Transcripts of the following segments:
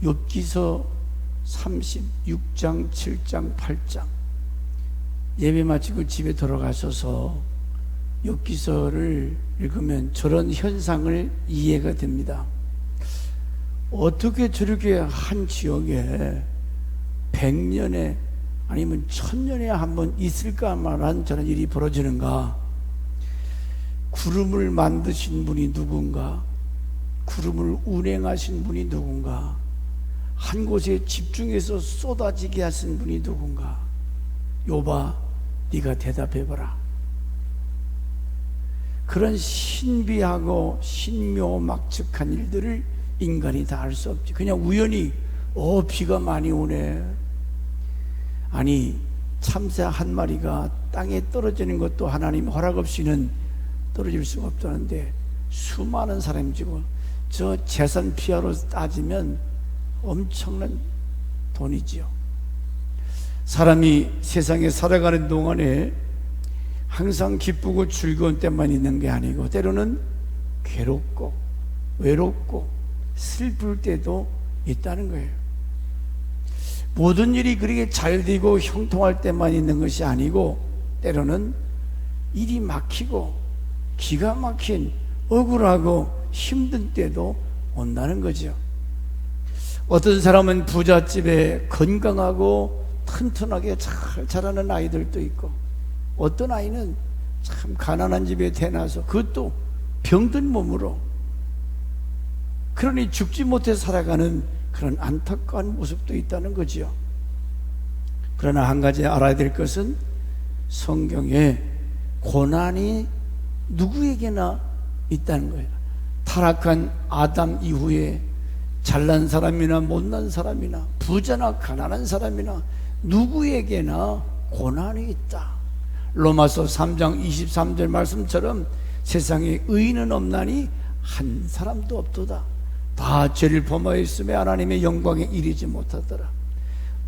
욥기서 36장, 7장, 8장 예배 마치고 집에 돌아가셔서 욥기서를 읽으면 저런 현상을 이해가 됩니다. 어떻게 저렇게 한 지역에 100년에 아니면 1000년에 한 번 있을까 말한 저런 일이 벌어지는가? 구름을 만드신 분이 누군가? 구름을 운행하신 분이 누군가? 한 곳에 집중해서 쏟아지게 하신 분이 누군가? 욥아, 네가 대답해봐라. 그런 신비하고 신묘막측한 일들을 인간이 다 알 수 없지. 그냥 우연히 비가 많이 오네. 아니, 참새 한 마리가 땅에 떨어지는 것도 하나님 허락 없이는 떨어질 수가 없다는데 수많은 사람이 지고 저 재산 피하로 따지면 엄청난 돈이지요. 사람이 세상에 살아가는 동안에 항상 기쁘고 즐거운 때만 있는 게 아니고 때로는 괴롭고 외롭고 슬플 때도 있다는 거예요. 모든 일이 그렇게 잘 되고 형통할 때만 있는 것이 아니고 때로는 일이 막히고 기가 막힌 억울하고 힘든 때도 온다는 거죠. 어떤 사람은 부잣집에 건강하고 튼튼하게 잘 자라는 아이들도 있고 어떤 아이는 참 가난한 집에 태어나서 그것도 병든 몸으로 그러니 죽지 못해 살아가는 그런 안타까운 모습도 있다는 거지요. 그러나 한 가지 알아야 될 것은 성경에 고난이 누구에게나 있다는 거예요. 타락한 아담 이후에 잘난 사람이나 못난 사람이나 부자나 가난한 사람이나 누구에게나 고난이 있다. 로마서 3장 23절 말씀처럼 세상에 의인은 없나니 한 사람도 없도다. 다 죄를 범하였으며 하나님의 영광에 이르지 못하더라.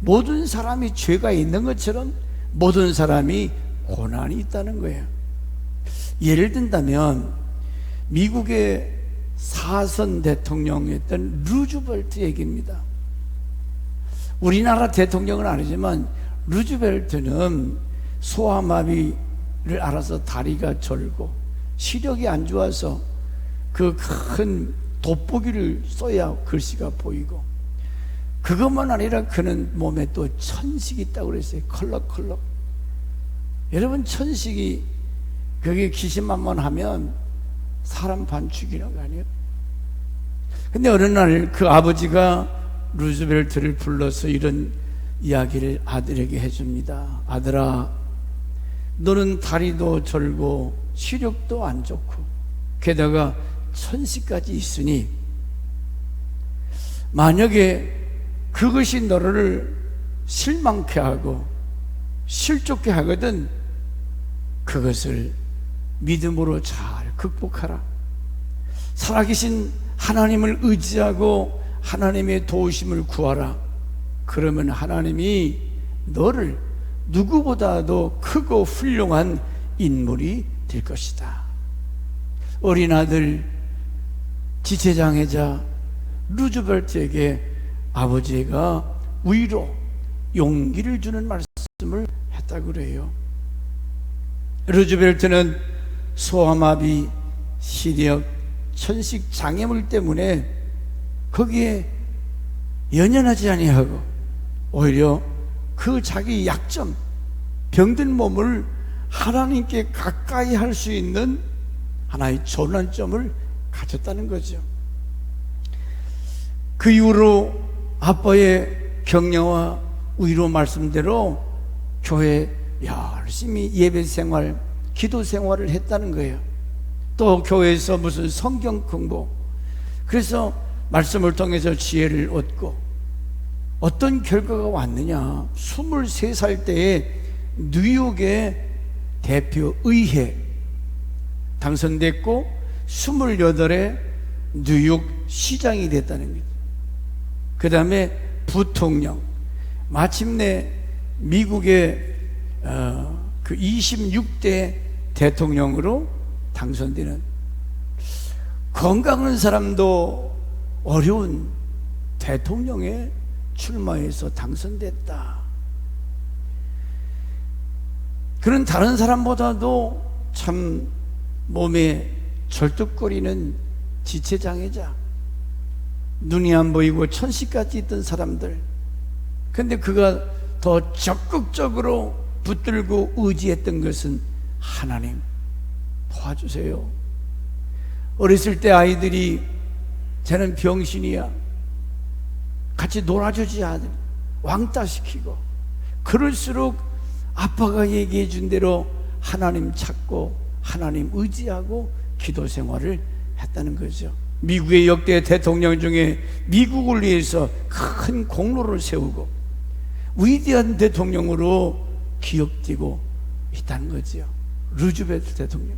모든 사람이 죄가 있는 것처럼 모든 사람이 고난이 있다는 거예요. 예를 든다면 미국의 4선 대통령이었던 루즈벨트 얘기입니다. 우리나라 대통령은 아니지만 루즈벨트는 소아마비를 알아서 다리가 절고 시력이 안 좋아서 그 큰 돋보기를 써야 글씨가 보이고 그것만 아니라 그는 몸에 또 천식이 있다고 그랬어요. 컬럭컬럭. 여러분, 천식이 그게 기신만만하면 사람 반 죽이는 거 아니에요? 근데 어느 날 그 아버지가 루즈벨트를 불러서 이런 이야기를 아들에게 해줍니다. 아들아, 너는 다리도 절고 시력도 안 좋고 게다가 천식까지 있으니 만약에 그것이 너를 실망케 하고 실족케 하거든 그것을 믿음으로 잘 극복하라. 살아계신 하나님을 의지하고 하나님의 도우심을 구하라. 그러면 하나님이 너를 누구보다도 크고 훌륭한 인물이 될 것이다. 어린 아들 지체장애자 루즈벨트에게 아버지가 위로 용기를 주는 말씀을 했다고 그래요. 루즈벨트는 소아마비, 시력, 천식 장애물 때문에 거기에 연연하지 아니하고 오히려 그 자기 약점, 병든 몸을 하나님께 가까이 할 수 있는 하나의 전환점을 가졌다는 거죠. 그 이후로 아빠의 격려와 위로 말씀대로 교회 열심히 예배 생활, 기도 생활을 했다는 거예요. 또 교회에서 무슨 성경 공부, 그래서 말씀을 통해서 지혜를 얻고 어떤 결과가 왔느냐. 23살 때에 뉴욕의 대표 의회 당선됐고 28에 뉴욕 시장이 됐다는 거죠. 그 다음에 부통령, 마침내 미국의 그 26대 대통령으로 당선되는, 건강한 사람도 어려운 대통령에 출마해서 당선됐다. 그는 다른 사람보다도 참 몸에 절뚝거리는 지체장애자, 눈이 안 보이고 천식같이 있던 사람들, 근데 그가 더 적극적으로 붙들고 의지했던 것은 하나님 도와주세요. 어렸을 때 아이들이 쟤는 병신이야, 같이 놀아주지 않으면 왕따시키고, 그럴수록 아빠가 얘기해 준 대로 하나님 찾고 하나님 의지하고 기도 생활을 했다는 거죠. 미국의 역대 대통령 중에 미국을 위해서 큰 공로를 세우고 위대한 대통령으로 기억되고 있다는 거죠. 루즈벨트 대통령.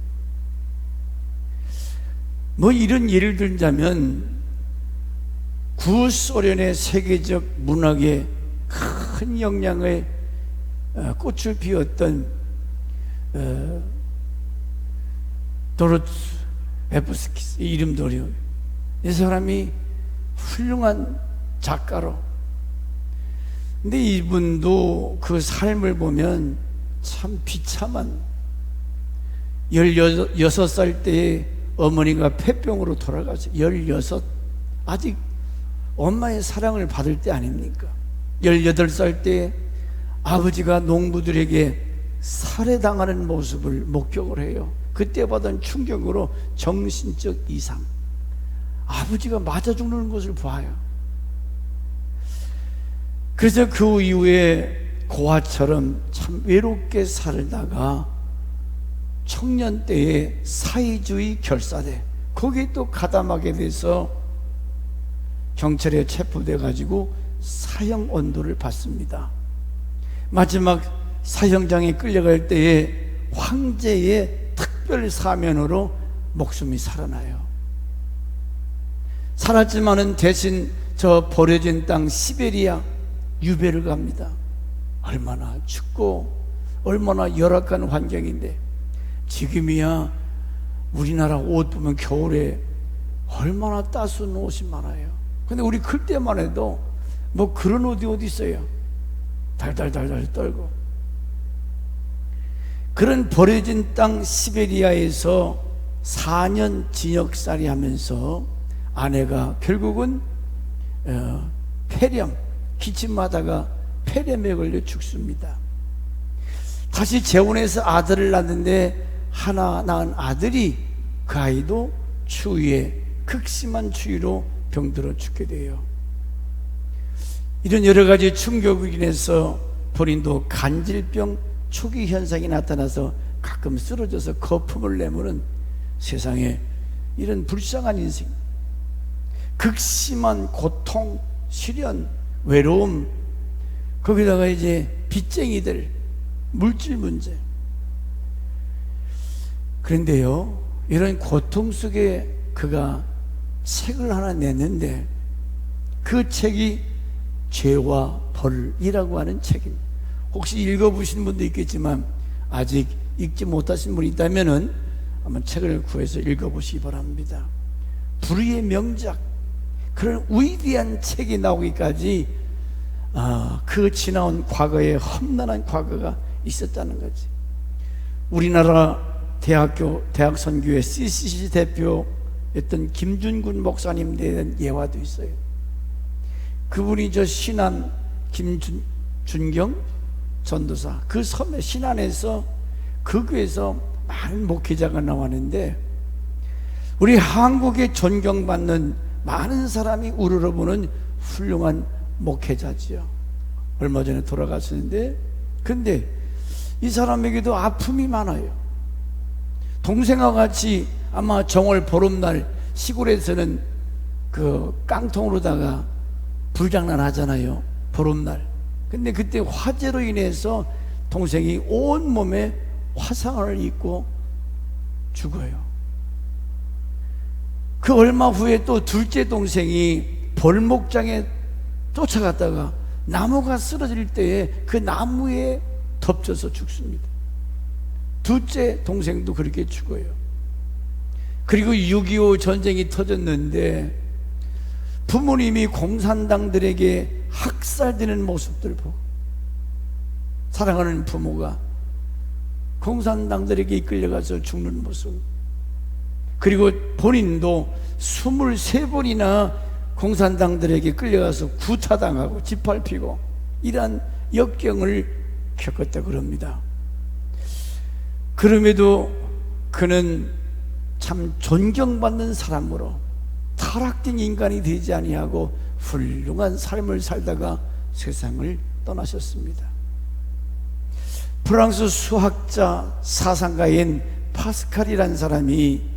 뭐 이런 예를 들자면 구소련의 세계적 문학에 큰 영향을 꽃을 피웠던 도로트 에프스키스, 이름도 어려워요. 이 사람이 훌륭한 작가로, 근데 이분도 그 삶을 보면 참 비참한, 16살 때에 어머니가 폐병으로 돌아가서 16, 아직 엄마의 사랑을 받을 때 아닙니까? 18살 때에 아버지가 농부들에게 살해당하는 모습을 목격을 해요. 그때 받은 충격으로 정신적 이상, 아버지가 맞아 죽는 것을 봐요. 그래서 그 이후에 고아처럼 참 외롭게 살다가 청년 때에 사회주의 결사대, 거기에 또 가담하게 돼서 경찰에 체포돼 가지고 사형 언도를 받습니다. 마지막 사형장에 끌려갈 때에 황제의 특별 사면으로 목숨이 살아나요. 살았지만은 대신 저 버려진 땅 시베리아 유배를 갑니다. 얼마나 춥고 얼마나 열악한 환경인데, 지금이야 우리나라 옷 보면 겨울에 얼마나 따스한 옷이 많아요. 근데 우리 클 때만 해도 뭐 그런 옷이 어디 있어요. 달달달달 떨고. 그런 버려진 땅 시베리아에서 4년 징역살이 하면서 아내가 결국은 폐렴, 기침하다가 폐렴에 걸려 죽습니다. 다시 재혼해서 아들을 낳는데 하나 낳은 아들이, 그 아이도 추위에, 극심한 추위로 병들어 죽게 돼요. 이런 여러 가지 충격으로 인해서 본인도 간질병 초기 현상이 나타나서 가끔 쓰러져서 거품을 내무는 세상에 이런 불쌍한 인생, 극심한 고통, 시련, 외로움, 거기다가 이제 빚쟁이들, 물질 문제. 그런데요, 이런 고통 속에 그가 책을 하나 냈는데, 그 책이 죄와 벌이라고 하는 책입니다. 혹시 읽어보신 분도 있겠지만 아직 읽지 못하신 분이 있다면은 한번 책을 구해서 읽어보시기 바랍니다. 불의의 명작, 그런 위대한 책이 나오기까지 그 지나온 과거에 험난한 과거가 있었다는 거지. 우리나라 대학 선교회 CCC 대표였던 김준군 목사님에 대한 예화도 있어요. 그분이 저 신안 김준경 전도사, 그 섬의 신안에서 그 교회에서 많은 목회자가 나왔는데, 우리 한국에 존경받는 많은 사람이 우러러보는 훌륭한 목회자지요. 얼마 전에 돌아갔었는데, 근데 이 사람에게도 아픔이 많아요. 동생과 같이 아마 정월 보름날 시골에서는 그 깡통으로다가 불장난 하잖아요, 보름날. 근데 그때 화재로 인해서 동생이 온몸에 화상을 입고 죽어요. 그 얼마 후에 또 둘째 동생이 벌목장에 쫓아갔다가 나무가 쓰러질 때에 그 나무에 덮쳐서 죽습니다. 둘째 동생도 그렇게 죽어요. 그리고 6.25 전쟁이 터졌는데 부모님이 공산당들에게 학살되는 모습들 보고, 사랑하는 부모가 공산당들에게 이끌려가서 죽는 모습, 그리고 본인도 23번이나 공산당들에게 끌려가서 구타당하고 짓밟히고 이러한 역경을 겪었다 그럽니다. 그럼에도 그는 참 존경받는 사람으로 타락된 인간이 되지 아니하고 훌륭한 삶을 살다가 세상을 떠나셨습니다. 프랑스 수학자 사상가인 파스칼이라는 사람이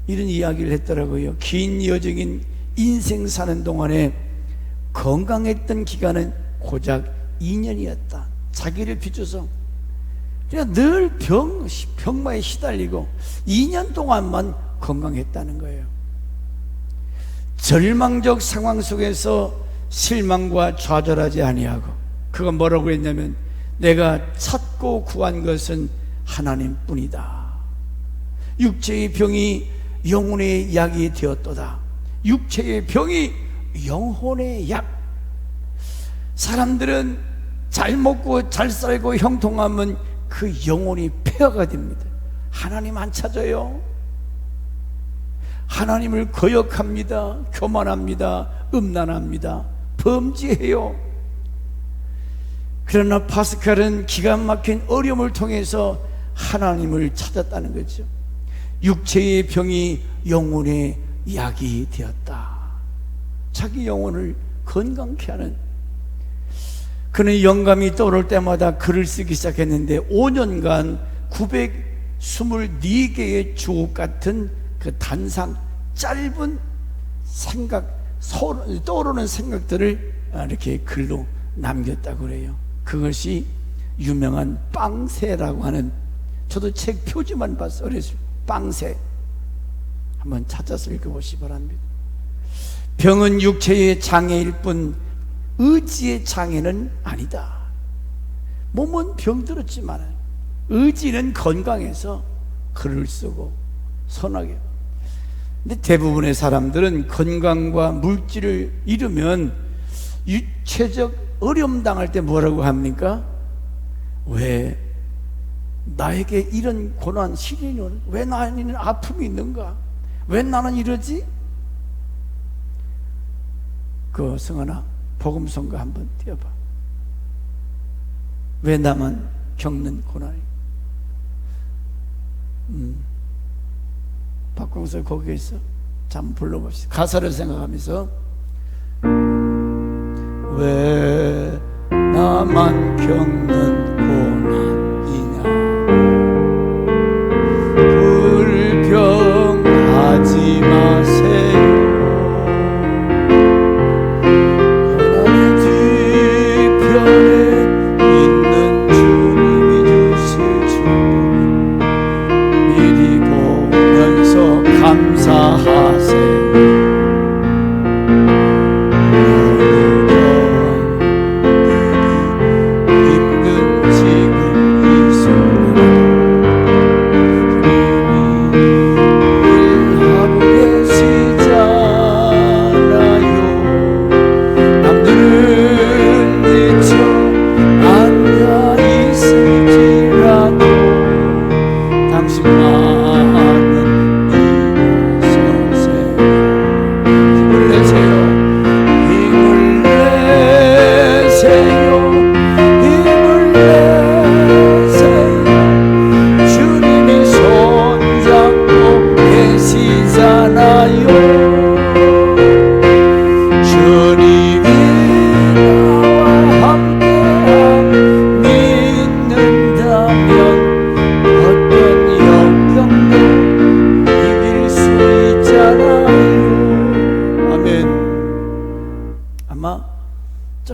이런 이야기를 했더라고요. 긴 여정인 인생 사는 동안에 건강했던 기간은 고작 2년이었다. 자기를 비춰서 그냥 늘 병마에 시달리고 2년 동안만 건강했다는 거예요. 절망적 상황 속에서 실망과 좌절하지 아니하고, 그건 뭐라고 했냐면, 내가 찾고 구한 것은 하나님뿐이다. 육체의 병이 영혼의 약이 되었도다. 육체의 병이 영혼의 약. 사람들은 잘 먹고 잘 살고 형통하면 그 영혼이 폐허가 됩니다. 하나님 안 찾아요. 하나님을 거역합니다. 교만합니다. 음란합니다. 범죄해요. 그러나 파스칼은 기가 막힌 어려움을 통해서 하나님을 찾았다는 거죠. 육체의 병이 영혼의 약이 되었다. 자기 영혼을 건강케 하는. 그는 영감이 떠오를 때마다 글을 쓰기 시작했는데 5년간 924개의 주옥 같은 그 단상, 짧은 생각, 떠오르는 생각들을 이렇게 글로 남겼다고 그래요. 그것이 유명한 빵새라고 하는, 저도 책 표지만 봤어요. 어렸을 때 빵새 한번 찾아서 읽어보시기 바랍니다. 병은 육체의 장애일 뿐 의지의 장애는 아니다. 몸은 병들었지만 의지는 건강해서 글을 쓰고 선하게. 근데 대부분의 사람들은 건강과 물질을 잃으면 육체적 어려움 당할 때 뭐라고 합니까? 왜 나에게 이런 고난, 시련이 오는, 왜 나에는 아픔이 있는가? 왜 나는 이러지? 그 성은아, 복음성가 한번 띄워봐. 왜 나만 겪는 고난이? 박광석 거기에 있어. 잠 불러봅시다. 가사를 생각하면서. 왜 나만 겪는 고난이냐? 불평하지 마세요. 고난의 뒤편에 있는 주님이 주실 축복 미리 보면서 감사하세요.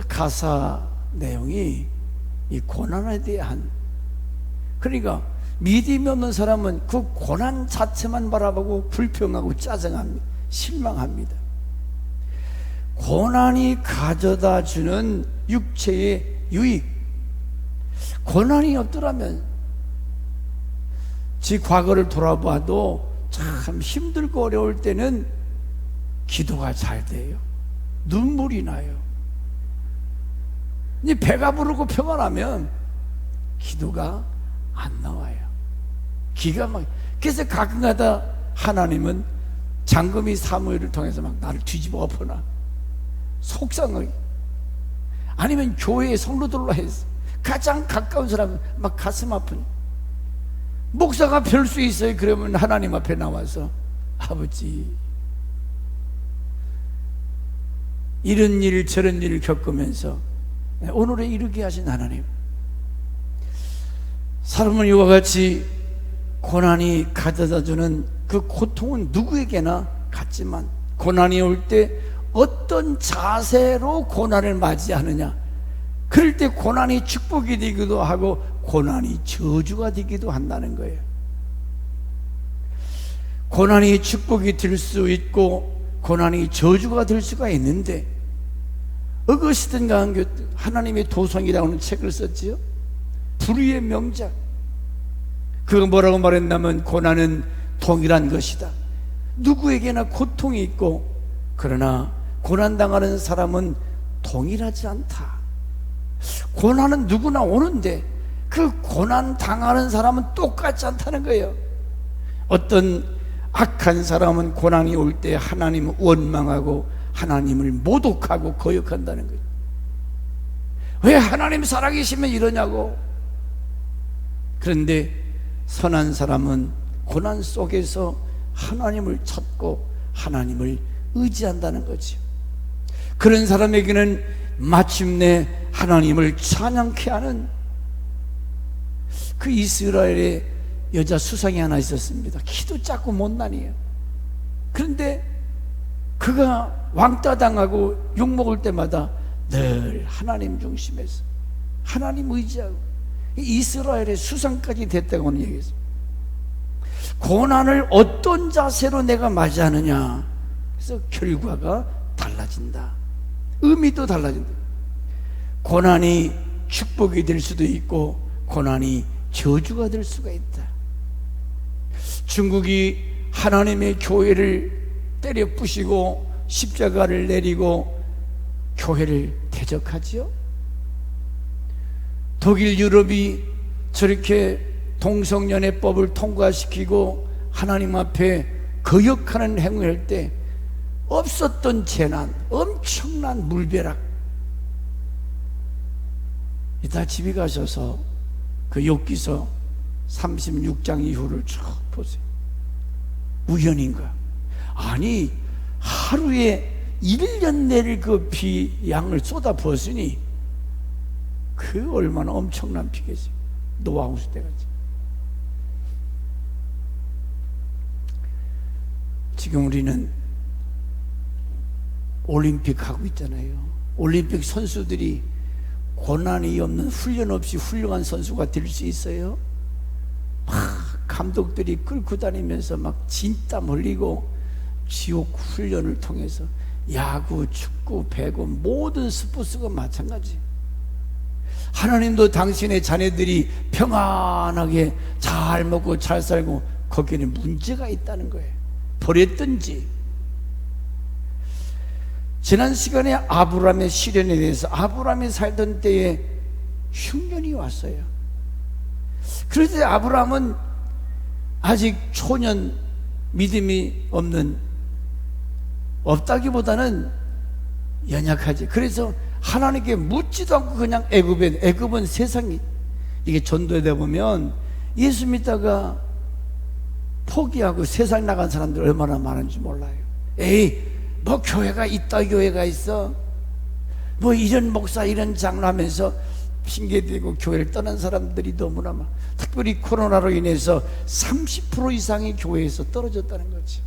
가사 내용이 이 고난에 대한, 그러니까 믿음이 없는 사람은 그 고난 자체만 바라보고 불평하고 짜증합니다. 실망합니다. 고난이 가져다 주는 육체의 유익, 고난이 없더라면 지 과거를 돌아봐도 참 힘들고 어려울 때는 기도가 잘 돼요. 눈물이 나요. 이 배가 부르고 평안하면 기도가 안 나와요. 기가 막. 그래서 가끔가다 하나님은 장금이 사무엘을 통해서 막 나를 뒤집어 엎어놔. 속상하게. 아니면 교회에 성도들로 해서 가장 가까운 사람은 막 가슴 아픈 목사가 별 수 있어요. 그러면 하나님 앞에 나와서 아버지, 이런 일 저런 일을 겪으면서 오늘에 이르게 하신 하나님, 사람은 이와 같이 고난이 가져다주는 그 고통은 누구에게나 같지만 고난이 올 때 어떤 자세로 고난을 맞이하느냐, 그럴 때 고난이 축복이 되기도 하고 고난이 저주가 되기도 한다는 거예요. 고난이 축복이 될 수 있고 고난이 저주가 될 수가 있는데, 어거스틴 강교 하나님의 도성이라고 하는 책을 썼지요. 불의의 명작. 그가 뭐라고 말했냐면, 고난은 동일한 것이다. 누구에게나 고통이 있고, 그러나 고난당하는 사람은 동일하지 않다. 고난은 누구나 오는데 그 고난당하는 사람은 똑같지 않다는 거예요. 어떤 악한 사람은 고난이 올 때 하나님을 원망하고 하나님을 모독하고 거역한다는 거예요. 왜 하나님 살아계시면 이러냐고. 그런데 선한 사람은 고난 속에서 하나님을 찾고 하나님을 의지한다는 거죠. 그런 사람에게는 마침내 하나님을 찬양케 하는, 그 이스라엘의 여자 수상이 하나 있었습니다. 키도 작고 못난이에요. 그런데 그가 왕따 당하고 욕먹을 때마다 늘 하나님 중심에서 하나님 의지하고 이스라엘의 수상까지 됐다고 하는 얘기했어요. 고난을 어떤 자세로 내가 맞이하느냐, 그래서 결과가 달라진다. 의미도 달라진다. 고난이 축복이 될 수도 있고 고난이 저주가 될 수가 있다. 중국이 하나님의 교회를 때려 부시고 십자가를 내리고 교회를 대적하지요. 독일, 유럽이 저렇게 동성연애법을 통과시키고 하나님 앞에 거역하는 행위를 할 때 없었던 재난, 엄청난 물벼락. 이따 집에 가셔서 그 욥기서 36장 이후를 쭉 보세요. 우연인가? 아니, 하루에 1년 내릴 그 비 양을 쏟아 부었으니 그 얼마나 엄청난 비겠어요. 노아 홍수 때같이. 지금 우리는 올림픽 하고 있잖아요. 올림픽 선수들이 고난이 없는 훈련 없이 훌륭한 선수가 될 수 있어요? 막 감독들이 끌고 다니면서 막 진땀 흘리고 지옥 훈련을 통해서 야구, 축구, 배구 모든 스포츠가 마찬가지. 하나님도 당신의 자녀들이 평안하게 잘 먹고 잘 살고 거기에는 문제가 있다는 거예요. 버렸든지. 지난 시간에 아브라함의 시련에 대해서, 아브라함이 살던 때에 흉년이 왔어요. 그런데 아브라함은 아직 초년, 믿음이 없다기보다는 연약하지. 그래서 하나님께 묻지도 않고 그냥 애굽은 세상이, 이게 전도에 보면 예수 믿다가 포기하고 세상 나간 사람들 얼마나 많은지 몰라요. 에이, 뭐 교회가 있다, 교회가 있어, 뭐 이런 목사 이런 장로하면서 핑계대고 교회를 떠난 사람들이 너무나 많아. 특별히 코로나로 인해서 30% 이상이 교회에서 떨어졌다는 거지.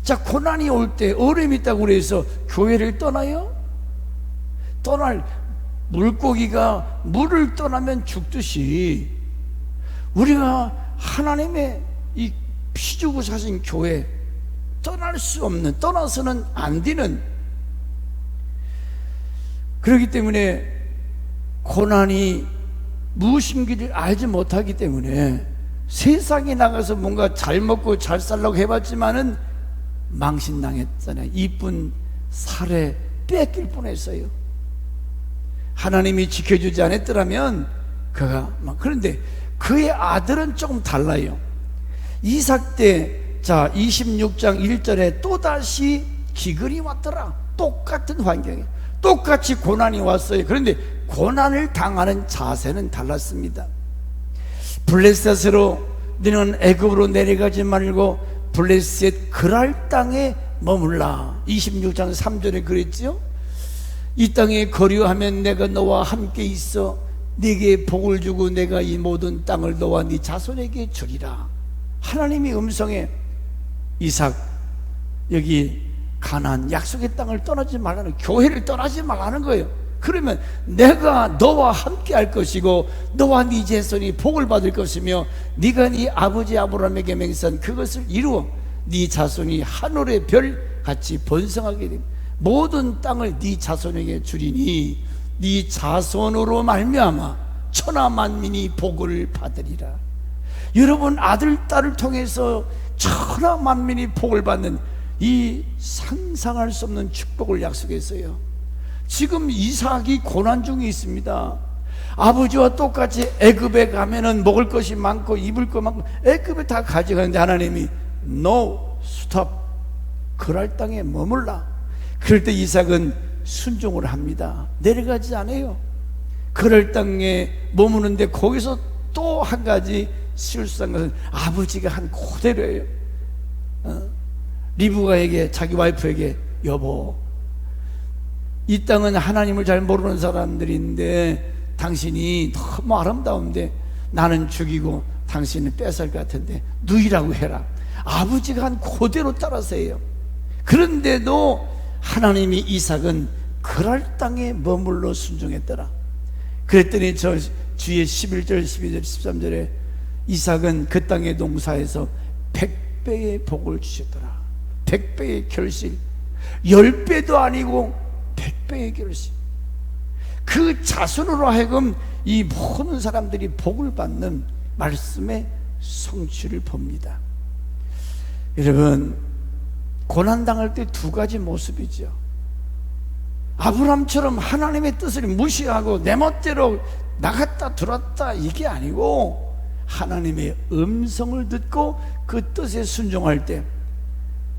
자, 고난이 올 때 어려움이 있다고 그래서 교회를 떠나요? 떠날, 물고기가 물을 떠나면 죽듯이 우리가 하나님의 이 피 주고 사신 교회 떠날 수 없는, 떠나서는 안 되는, 그렇기 때문에 고난이 무엇인지를 알지 못하기 때문에 세상에 나가서 뭔가 잘 먹고 잘 살려고 해봤지만은 망신당했잖아요. 이쁜 살에 뺏길 뻔했어요. 하나님이 지켜주지 않았더라면 그가 그런데 그의 아들은 조금 달라요. 이삭 때 26장 1절에 또다시 기근이 왔더라. 똑같은 환경에 똑같이 고난이 왔어요. 그런데 고난을 당하는 자세는 달랐습니다. 블레셋으로 너는 애굽으로 내려가지 말고 블레셋 그랄 땅에 머물라. 26장 3절에 그랬지요. 이 땅에 거류하면 내가 너와 함께 있어 네게 복을 주고 내가 이 모든 땅을 너와 네 자손에게 주리라. 하나님의 음성에 이삭 여기 가나안 약속의 땅을 떠나지 말라는, 교회를 떠나지 말라는 거예요. 그러면 내가 너와 함께 할 것이고 너와 네 자손이 복을 받을 것이며 네가 네 아버지 아브라함에게 맹세한 그것을 이루어 네 자손이 하늘의 별같이 번성하게 됩니다. 모든 땅을 네 자손에게 주리니 네 자손으로 말미암아 천하 만민이 복을 받으리라. 여러분 아들 딸을 통해서 천하 만민이 복을 받는 이 상상할 수 없는 축복을 약속했어요. 지금 이삭이 고난 중에 있습니다. 아버지와 똑같이 애굽에 가면은 먹을 것이 많고 입을 것 많고 애굽에 다 가져가는데 하나님이 No, stop. 그랄 땅에 머물라. 그럴 때 이삭은 순종을 합니다. 내려가지 않아요. 그랄 땅에 머무는데 거기서 또 한 가지 실수한 것은 아버지가 한 그대로예요. 리브가에게, 자기 와이프에게, 여보, 이 땅은 하나님을 잘 모르는 사람들인데 당신이 너무 아름다운데 나는 죽이고 당신은 뺏을 것 같은데 누이라고 해라. 아버지가 한 그대로 따라서 해요. 그런데도 하나님이 이삭은 그랄 땅에 머물러 순종했더라. 그랬더니 저 주의 11절, 12절, 13절에 이삭은 그 땅의 농사에서 100배의 복을 주셨더라. 100배의 결실, 10배도 아니고 100배의 결실. 그 자손으로 하여금 이 모든 사람들이 복을 받는 말씀의 성취를 봅니다. 여러분, 고난당할 때 두 가지 모습이죠. 아브라함처럼 하나님의 뜻을 무시하고 내 멋대로 나갔다 들어왔다 이게 아니고 하나님의 음성을 듣고 그 뜻에 순종할 때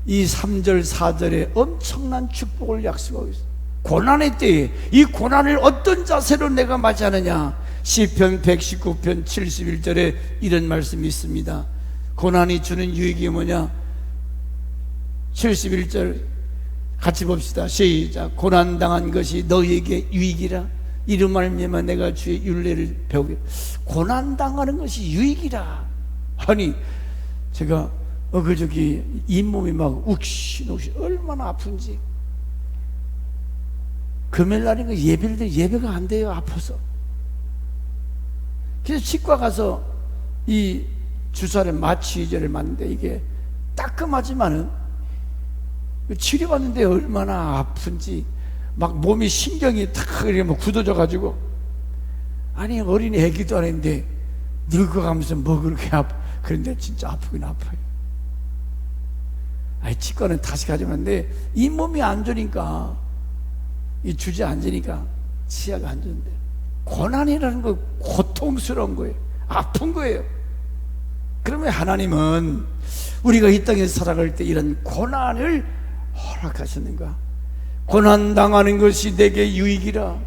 이 3절 4절에 엄청난 축복을 약속하고 있어요. 고난의 때에 이 고난을 어떤 자세로 내가 맞이하느냐. 시편 119편 71절에 이런 말씀이 있습니다. 고난이 주는 유익이 뭐냐. 71절 같이 봅시다. 시작. 고난당한 것이 너희에게 유익이라. 이로 말미암아 내가 주의 율례를 배우게. 고난당하는 것이 유익이라. 아니 제가 엊그저께 잇몸이 막 욱신욱신 얼마나 아픈지. 금요일날인가 예배를 예배가 안 돼요. 아파서. 그래서 치과 가서 이 주사를 마취제를 맞는데 이게 따끔하지만은 치료받는데 얼마나 아픈지 막 몸이 신경이 탁 이렇게 막 굳어져 가지고 아니 어린 애기도 아닌데 늙어가면서 뭐 그렇게 아파. 그런데 진짜 아프긴 아파요. 아니 치과는 다시 가져갔는데 이 몸이 안 좋으니까 이 주저앉으니까 치아가 안 좋은데 고난이라는 거 고통스러운 거예요. 아픈 거예요. 그러면 하나님은 우리가 이 땅에서 살아갈 때 이런 고난을 허락하셨는가? 고난당하는 것이 내게 유익이라.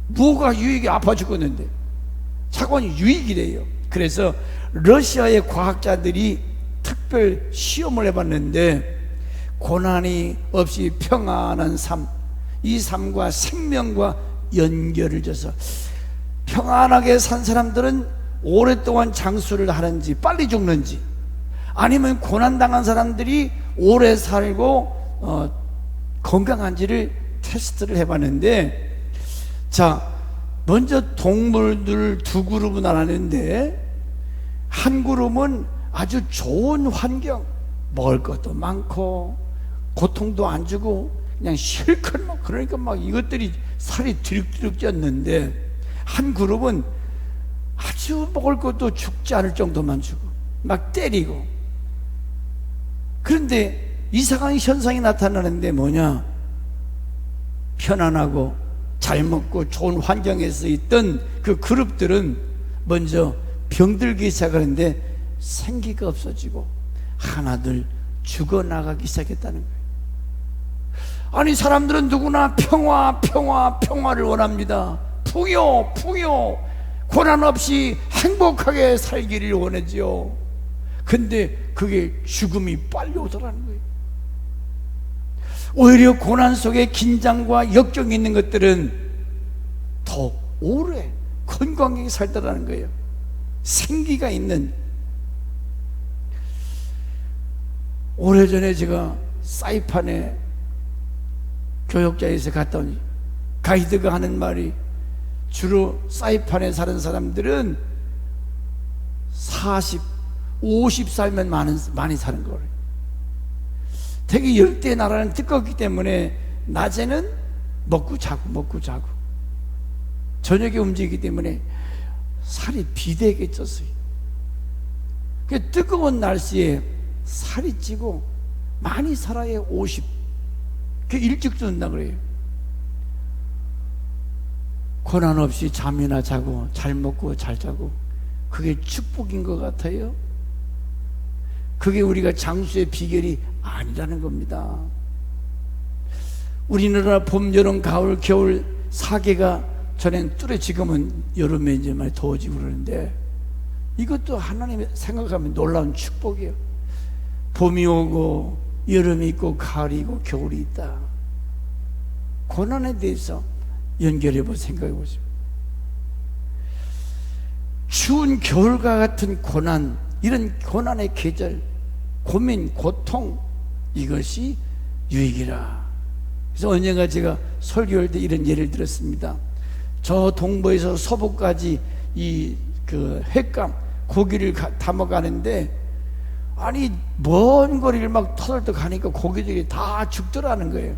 뭐가 유익이? 아파 죽었는데 자꾸는 유익이래요. 그래서 러시아의 과학자들이 특별 시험을 해봤는데 고난이 없이 평안한 삶, 이 삶과 생명과 연결을 져서 평안하게 산 사람들은 오랫동안 장수를 하는지 빨리 죽는지, 아니면 고난당한 사람들이 오래 살고 건강한지를 테스트를 해봤는데, 자 먼저 동물들 두 그룹은 나눴는데 한 그룹은 아주 좋은 환경, 먹을 것도 많고 고통도 안 주고 그냥 실컷 막, 그러니까 막 이것들이 살이 드륵드륵 쪘는데, 한 그룹은 아주 먹을 것도 죽지 않을 정도만 주고 막 때리고. 그런데 이상한 현상이 나타나는데 뭐냐? 편안하고 잘 먹고 좋은 환경에서 있던 그 그룹들은 먼저 병들기 시작하는데 생기가 없어지고 하나둘 죽어나가기 시작했다는 거예요. 아니, 사람들은 누구나 평화를 원합니다. 풍요, 고난 없이 행복하게 살기를 원하지요. 근데 그게 죽음이 빨리 오더라는 거예요. 오히려 고난 속에 긴장과 역경이 있는 것들은 더 오래 건강하게 살더라는 거예요. 생기가 있는. 오래전에 제가 사이판에 교역자에서 갔다 오니 가이드가 하는 말이, 주로 사이판에 사는 사람들은 40, 50 살면 많이 사는 거래요. 되게 열대 나라는 뜨겁기 때문에 낮에는 먹고 자고 저녁에 움직이기 때문에 살이 비대게 쪘어요. 그 뜨거운 날씨에 살이 찌고 많이 살아야 50. 그 일찍 죽는다 그래요. 고난 없이 잠이나 자고 잘 먹고 잘 자고, 그게 축복인 것 같아요. 그게 우리가 장수의 비결이 아니라는 겁니다. 우리나라 봄, 여름, 가을, 겨울 4개가 전엔 뚜레, 지금은 여름에 이제 많이 더워지고 그러는데, 이것도 하나님이 생각하면 놀라운 축복이에요. 봄이 오고 여름이 있고 가을이 있고 겨울이 있다. 고난에 대해서 연결해보 생각해보세요. 추운 겨울과 같은 고난, 이런 고난의 계절, 고민, 고통, 이것이 유익이라. 그래서 언젠가 제가 설교할 때 이런 예를 들었습니다. 저 동부에서 서부까지 그 횟감 고기를 담아가는데, 아니 먼 거리를 막 터덜터 가니까 고기들이 다 죽더라는 거예요.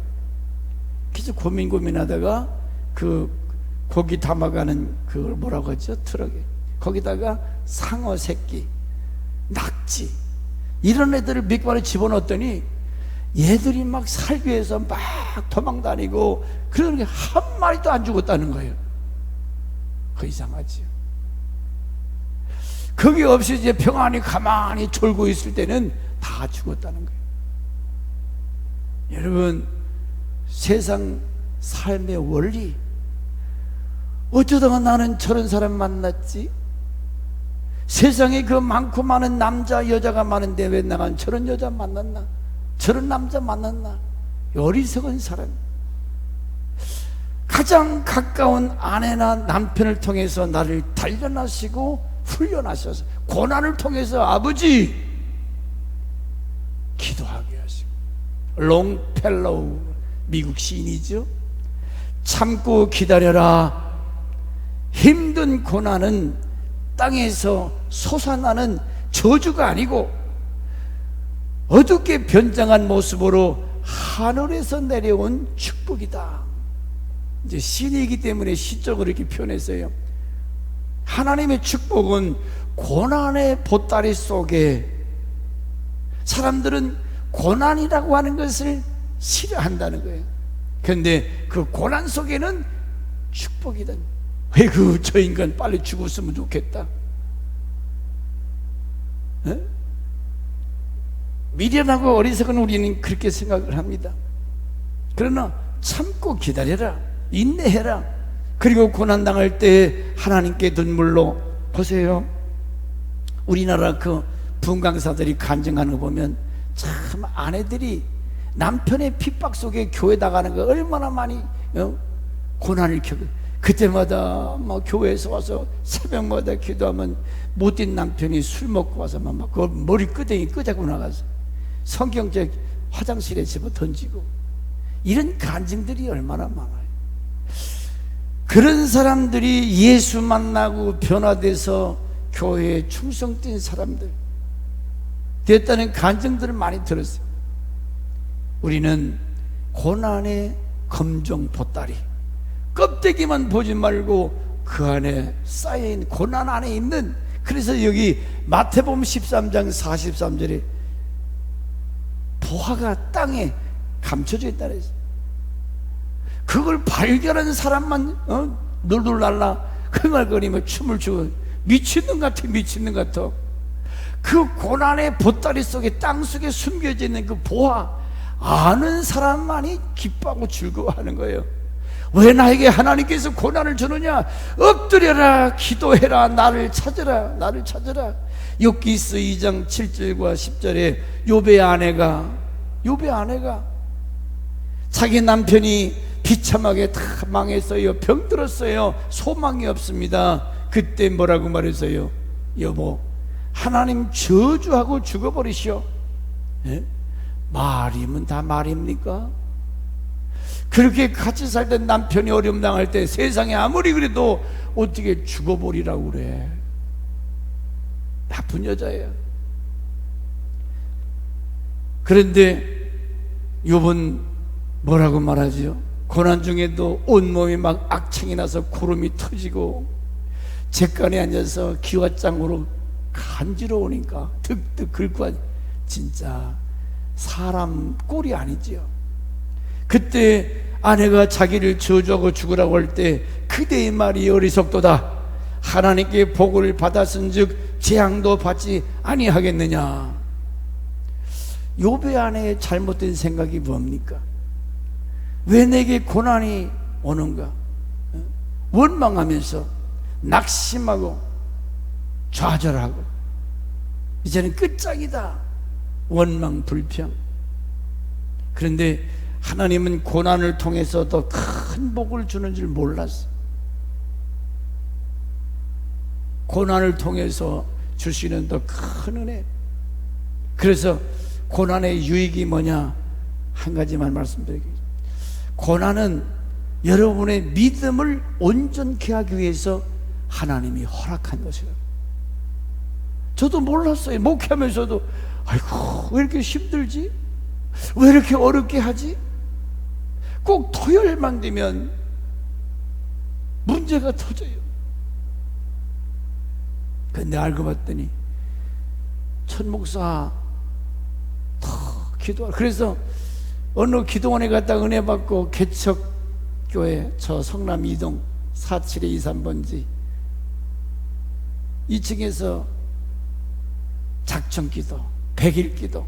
그래서 고민하다가 그 고기 담아가는 그걸 뭐라고 하죠? 트럭에, 거기다가 상어 새끼, 낙지, 이런 애들을 몇 마리 집어넣었더니 얘들이 막 살기 위해서 막 도망다니고, 그러니까 한 마리도 안 죽었다는 거예요. 그 이상하지요. 그게 없이 이제 평안히 가만히 졸고 있을 때는 다 죽었다는 거예요. 여러분, 세상 삶의 원리, 어쩌다가 나는 저런 사람 만났지? 세상에 그 많고 많은 남자 여자가 많은데 왜 나는 저런 여자 만났나? 저런 남자 만났나? 어리석은 사람. 가장 가까운 아내나 남편을 통해서 나를 단련하시고 훈련하셔서, 고난을 통해서 아버지 기도하게 하시고, 롱펠로우, 미국 시인이죠. 참고 기다려라. 힘든 고난은 땅에서 솟아나는 저주가 아니고 어둡게 변장한 모습으로 하늘에서 내려온 축복이다. 이제 시인이기 때문에 시적으로 이렇게 표현했어요. 하나님의 축복은 고난의 보따리 속에, 사람들은 고난이라고 하는 것을 싫어한다는 거예요. 그런데 그 고난 속에는 축복이다. 왜 저 인간 빨리 죽었으면 좋겠다. 에? 미련하고 어리석은 우리는 그렇게 생각을 합니다. 그러나 참고 기다려라, 인내해라. 그리고 고난당할 때 하나님께 눈물로, 보세요, 우리나라 그 분강사들이 간증하는 거 보면 참 아내들이 남편의 핍박 속에 교회 나가는 거 얼마나 많이 고난을 겪어. 그때마다 막 교회에서 와서 새벽마다 기도하면 못된 남편이 술 먹고 와서 막 그 머리끄댕이 끄자고 나가서 성경책 화장실에 집어 던지고, 이런 간증들이 얼마나 많아요. 그런 사람들이 예수 만나고 변화돼서 교회에 충성된 사람들 됐다는 간증들을 많이 들었어요. 우리는 고난의 검정 보따리, 껍데기만 보지 말고 그 안에 쌓여있는, 고난 안에 있는, 그래서 여기 마태복음 13장 43절에 보화가 땅에 감춰져 있다 그랬어요. 그걸 발견한 사람만 놀놀랄라 흥얼거리며 춤을 추고 미친놈 같아, 미친놈 같아. 그 고난의 보따리 속에, 땅 속에 숨겨져 있는 그 보화 아는 사람만이 기뻐하고 즐거워하는 거예요. 왜 나에게 하나님께서 고난을 주느냐? 엎드려라, 기도해라, 나를 찾으라, 나를 찾으라. 욥기서 2장 7절과 10절에 욥의 아내가 자기 남편이 비참하게 다 망했어요, 병들었어요, 소망이 없습니다. 그때 뭐라고 말했어요? 여보, 하나님 저주하고 죽어버리시오. 예? 말이면 다 말입니까? 그렇게 같이 살던 남편이 어려움 당할 때 세상에 아무리 그래도 어떻게 죽어버리라고 그래. 나쁜 여자예요. 그런데 욥은 뭐라고 말하지요? 고난 중에도 온몸이 막 악창이 나서 고름이 터지고 잿간에 앉아서 기와장으로 간지러우니까 득득 긁고, 진짜 사람 꼴이 아니지요. 그때 아내가 자기를 저주하고 죽으라고 할 때 그대의 말이 어리석도다. 하나님께 복을 받았은즉 재앙도 받지 아니하겠느냐. 욥의 아내의 잘못된 생각이 뭡니까? 왜 내게 고난이 오는가? 원망하면서 낙심하고 좌절하고 이제는 끝장이다, 원망 불평. 그런데 하나님은 고난을 통해서 더 큰 복을 주는 줄 몰랐어. 고난을 통해서 주시는 더 큰 은혜. 그래서 고난의 유익이 뭐냐? 한 가지만 말씀드리겠습니다. 고난은 여러분의 믿음을 온전케 하기 위해서 하나님이 허락한 것이라고. 저도 몰랐어요. 목회하면서도 아이고 왜 이렇게 힘들지? 왜 이렇게 어렵게 하지? 꼭 토요일만 되면 문제가 터져요. 근데 알고 봤더니 천 목사 더 기도하라. 그래서 어느 기도원에 갔다 은혜 받고 개척교회 저 성남 이동 4723번지 2층에서 작정기도, 100일기도.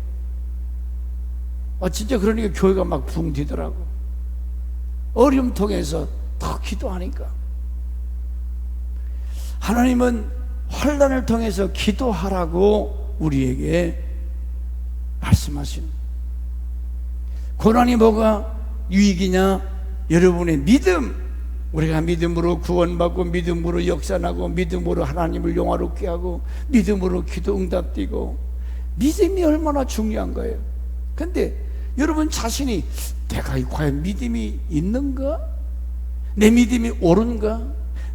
진짜 그러니까 교회가 막 붕 뛰더라고. 어려움 통해서 더 기도하니까. 하나님은 환난을 통해서 기도하라고 우리에게 말씀하시는. 고난이 뭐가 유익이냐? 여러분의 믿음. 우리가 믿음으로 구원받고 믿음으로 역사나고 믿음으로 하나님을 영화롭게 하고 믿음으로 기도 응답되고, 믿음이 얼마나 중요한 거예요. 근데 여러분 자신이 내가 과연 믿음이 있는가? 내 믿음이 옳은가?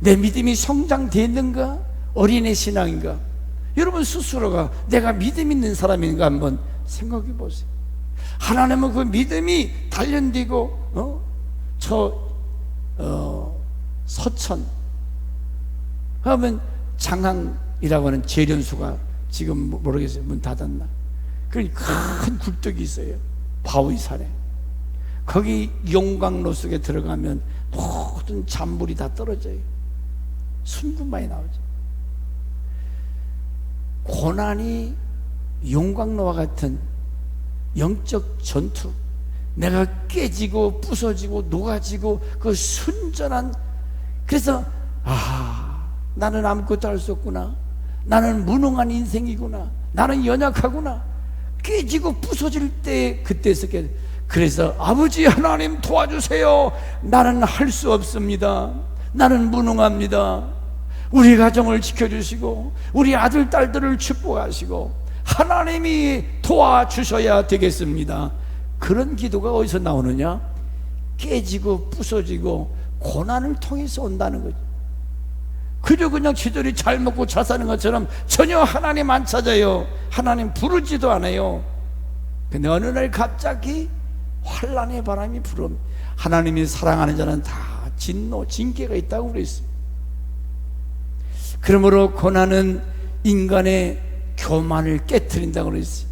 내 믿음이 성장되는가? 어린애 신앙인가? 여러분 스스로가 내가 믿음 있는 사람인가 한번 생각해 보세요. 하나님은 그 믿음이 단련되고 서천 하면 장항이라고 하는 재련소가 지금 모르겠어요. 문 닫았나? 그 큰 굴뚝이 있어요. 바위산에. 거기 용광로 속에 들어가면 모든 잔물이 다 떨어져요. 순금만이 나오죠. 고난이 용광로와 같은 영적 전투, 내가 깨지고 부서지고 녹아지고 그 순전한, 그래서 나는 아무것도 할 수 없구나, 나는 무능한 인생이구나, 나는 연약하구나, 깨지고 부서질 때 그때서 깨. 그래서 아버지 하나님 도와주세요. 나는 할 수 없습니다. 나는 무능합니다. 우리 가정을 지켜주시고 우리 아들 딸들을 축복하시고 하나님이 도와주셔야 되겠습니다. 그런 기도가 어디서 나오느냐? 깨지고 부서지고 고난을 통해서 온다는 거죠. 그저 그냥 지들이 잘 먹고 잘 사는 것처럼 전혀 하나님 안 찾아요. 하나님 부르지도 않아요. 근데 어느 날 갑자기 환난의 바람이 불어. 하나님이 사랑하는 자는 다 진노, 징계가 있다고 그랬어요. 그러므로 고난은 인간의 교만을 깨트린다고 그랬어요.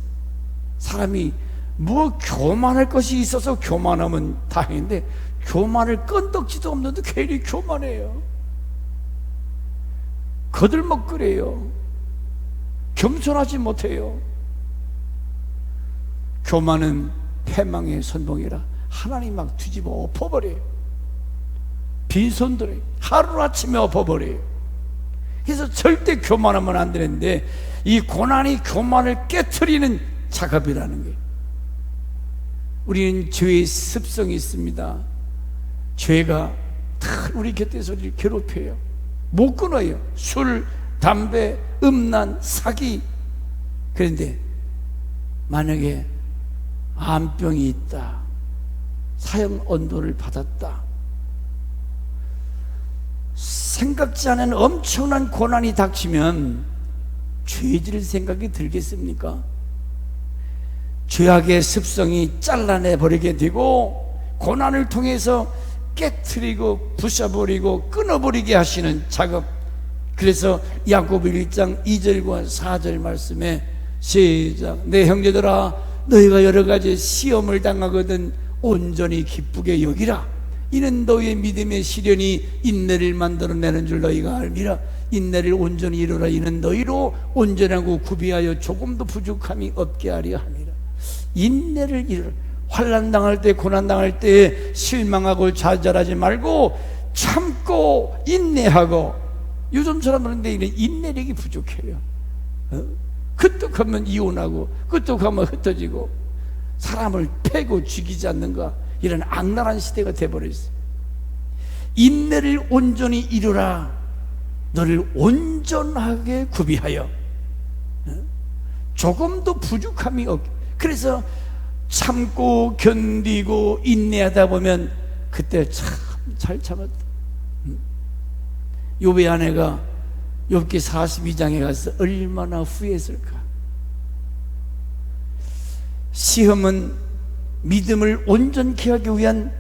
사람이 뭐 교만할 것이 있어서 교만하면 다행인데 교만을 끈덕지도 없는데 괜히 교만해요. 거들먹거려요. 겸손하지 못해요. 교만은 패망의 선봉이라 하나님 막 뒤집어 엎어버려요. 빈손들을 하루아침에 엎어버려요. 그래서 절대 교만하면 안 되는데 이 고난이 교만을 깨트리는 작업이라는 거예요. 우리는 죄의 습성이 있습니다. 죄가 다 우리 곁에서 우리를 괴롭혀요. 못 끊어요. 술, 담배, 음란, 사기. 그런데 만약에 암병이 있다, 사형 언도를 받았다, 생각지 않은 엄청난 고난이 닥치면 죄질 생각이 들겠습니까? 죄악의 습성이 잘라내 버리게 되고 고난을 통해서 깨트리고 부숴버리고 끊어버리게 하시는 작업. 그래서 야고보 1장 2절과 4절 말씀에 시작. 내 형제들아, 너희가 여러가지 시험을 당하거든 온전히 기쁘게 여기라. 이는 너희의 믿음의 시련이 인내를 만들어내는 줄 너희가 알미라. 인내를 온전히 이루라. 이는 너희로 온전하고 구비하여 조금도 부족함이 없게 하려 함이라. 인내를 이루라. 환난 당할 때, 고난 당할 때 실망하고 좌절하지 말고 참고 인내하고. 요즘 사람들은 인내력이 부족해요. 끄떡하면 이혼하고 끄떡하면 흩어지고 사람을 패고 죽이지 않는가, 이런 악랄한 시대가 되어버렸어요. 인내를 온전히 이루라. 너를 온전하게 구비하여 조금도 부족함이 없게. 그래서 참고 견디고 인내하다 보면 그때 참 잘 참았다. 욥의 아내가 욥기 42장에 가서 얼마나 후회했을까. 시험은 믿음을 온전케 하기 위한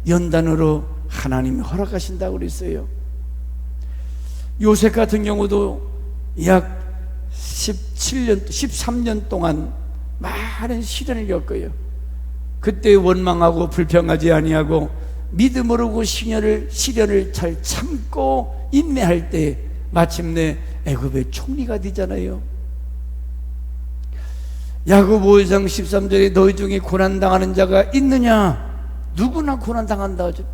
연단으로 하나님이 허락하신다고 그랬어요. 요셉 같은 경우도 약 13년 동안 많은 시련을 겪어요. 그때 원망하고 불평하지 아니하고 믿음으로 시련을 잘 참고 인내할 때 마침내 애굽의 총리가 되잖아요. 야고보 5장 13절에 너희 중에 고난당하는 자가 있느냐? 누구나 고난당한다 하죠.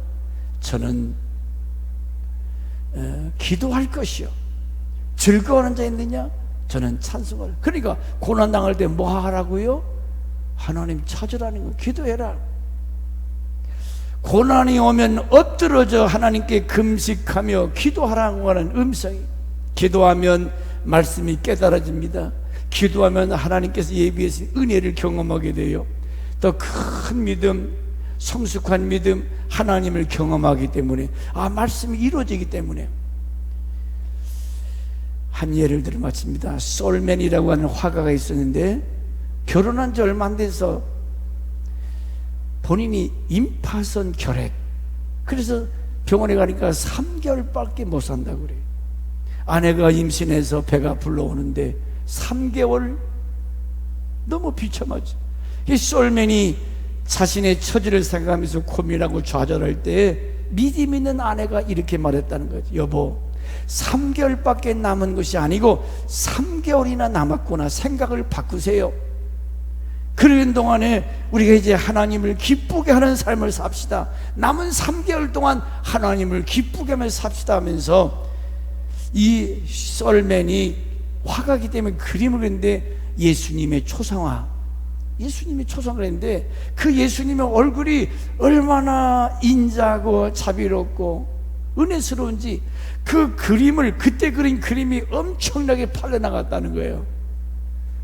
저는 기도할 것이요. 즐거워하는 자 있느냐? 저는 찬송할. 그러니까 고난당할 때 뭐 하라고요? 하나님 찾으라는 거. 기도해라. 고난이 오면 엎드러져 하나님께 금식하며 기도하라고 하는 음성이. 기도하면 말씀이 깨달아집니다. 기도하면 하나님께서 예비하신 은혜를 경험하게 돼요. 더 큰 믿음, 성숙한 믿음, 하나님을 경험하기 때문에, 말씀이 이루어지기 때문에. 한 예를 들어 마칩니다. 솔맨이라고 하는 화가가 있었는데 결혼한 지 얼마 안 돼서 본인이 임파선 결핵, 그래서 병원에 가니까 3개월밖에 못 산다고 그래요. 아내가 임신해서 배가 불러오는데 3개월, 너무 비참하죠. 이 솔맨이 자신의 처지를 생각하면서 고민하고 좌절할 때 믿음 있는 아내가 이렇게 말했다는 거죠. 여보, 3개월밖에 남은 것이 아니고 3개월이나 남았구나. 생각을 바꾸세요. 그러는 동안에 우리가 이제 하나님을 기쁘게 하는 삶을 삽시다. 남은 3개월 동안 하나님을 기쁘게 하며 삽시다 하면서, 이 솔맨이 화가기 때문에 그림을 그렸는데 예수님의 초상화를 했는데 그 예수님의 얼굴이 얼마나 인자하고 자비롭고 은혜스러운지 그 그림을, 그때 그린 그림이 엄청나게 팔려나갔다는 거예요.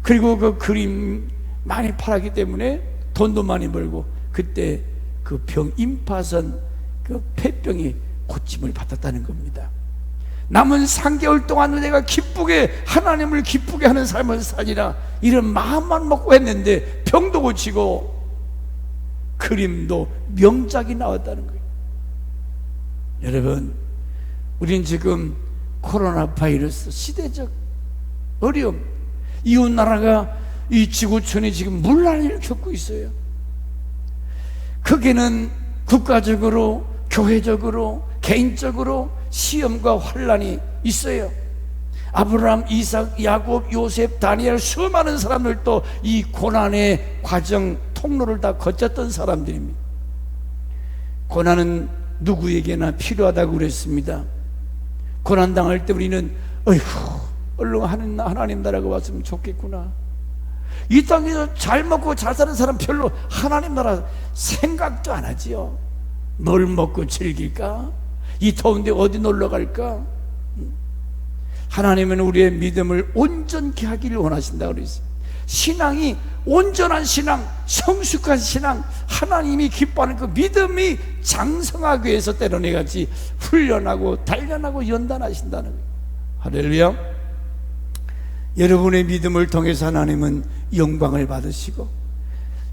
그리고 그 그림 많이 팔았기 때문에 돈도 많이 벌고, 그때 그 병, 임파선 그 폐병이 고침을 받았다는 겁니다. 남은 3개월 동안 내가 기쁘게, 하나님을 기쁘게 하는 삶을 살리라, 이런 마음만 먹고 했는데 병도 고치고 그림도 명작이 나왔다는 거예요. 여러분, 우린 지금 코로나 바이러스 시대적 어려움, 이웃나라가 이 지구촌이 지금 문란을 겪고 있어요. 거기는 국가적으로, 교회적으로, 개인적으로 시험과 환란이 있어요. 아브라함, 이삭, 야곱, 요셉, 다니엘 수많은 사람들도 이 고난의 과정, 통로를 다 거쳤던 사람들입니다. 고난은 누구에게나 필요하다고 그랬습니다. 고난당할 때 우리는 어이구, 얼른 하나님 나라가 왔으면 좋겠구나. 이 땅에서 잘 먹고 잘 사는 사람 별로 하나님 나라 생각도 안 하지요. 뭘 먹고 즐길까? 이 더운데 어디 놀러 갈까? 하나님은 우리의 믿음을 온전케 하기를 원하신다고 그랬어요. 신앙이 온전한 신앙, 성숙한 신앙, 하나님이 기뻐하는 그 믿음이 장성하기 위해서 때로는 같이 훈련하고 단련하고 연단하신다는 거예요. 할렐루야. 여러분의 믿음을 통해서 하나님은 영광을 받으시고,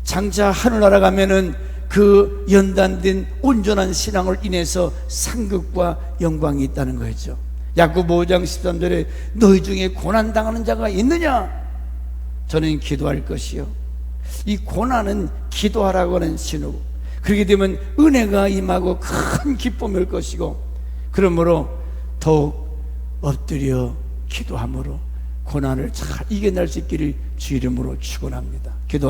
장차 하늘나라 가면은 그 연단된 온전한 신앙을 인해서 상급과 영광이 있다는 거죠. 야고보 5장 13절에 너희 중에 고난당하는 자가 있느냐? 저는 기도할 것이요. 이 고난은 기도하라고 하는 신호고, 그렇게 되면 은혜가 임하고 큰 기쁨이 올 것이고, 그러므로 더욱 엎드려 기도함으로 고난을 잘 이겨낼 수 있기를 주 이름으로 축원합니다. 기도.